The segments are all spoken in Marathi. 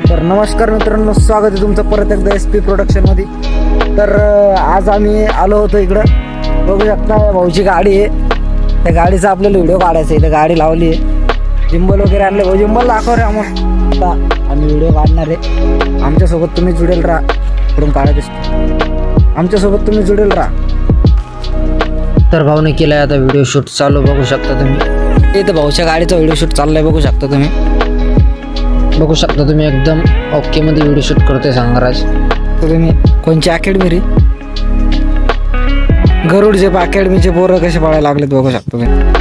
तर नमस्कार मित्रांनो, स्वागत आहे तुमचं परत एकदा SP प्रोडक्शनमध्ये. तर आज आम्ही आलो होतो इकडं. बघू शकता भाऊची गाडी आहे. त्या गाडीचा आपल्याला व्हिडिओ काढायचा आहे. तर गाडी लावली आहे, जिंबल वगैरे आणले. भाऊ जिंबल दाखव रे आम्हाला. आता आम्ही व्हिडिओ काढणार आहे. आमच्यासोबत तुम्ही जुडेल राहा. इकडून काढा दिसतो. आमच्यासोबत तुम्ही जुडेल राहा. तर भाऊने केलाय आता व्हिडिओ शूट चालू. बघू शकता तुम्ही इथं भाऊच्या गाडीचा व्हिडिओ शूट चाललाय. बघू शकता तुम्ही एकदम ओके मध्ये व्हिडिओ शूट करतोय संगराज. तर तुम्ही कोणची अकॅडमी रे? गरुडचे अकॅडमीचे पोरं कसे पळायला लागलेत बघू शकता तुम्ही.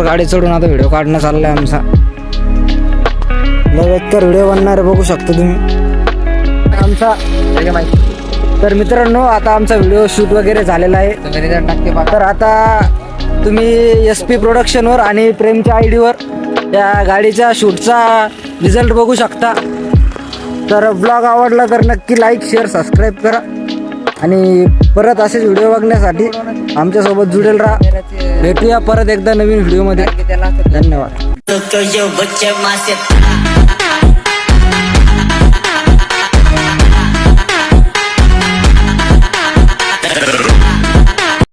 गाडी चढून आता व्हिडिओ काढणं चाललाय आमचा. लवकर व्हिडिओ बनणार बघू शकता तुम्ही आमचा. तर आता आमचा व्हिडिओ शूट वगैरे झालेला आहे. तर आता तुम्ही SP प्रोडक्शनवर आणि प्रेमच्या ID वर त्या गाडीच्या शूटचा रिझल्ट बघू शकता. तर ब्लॉग आवडला तर नक्की लाईक शेअर सबस्क्राईब करा आणि परत असेच व्हिडिओ बघण्यासाठी आमच्यासोबत जुडेल राहा. भेटूया परत एकदा नवीन व्हिडिओमध्ये. धन्यवाद.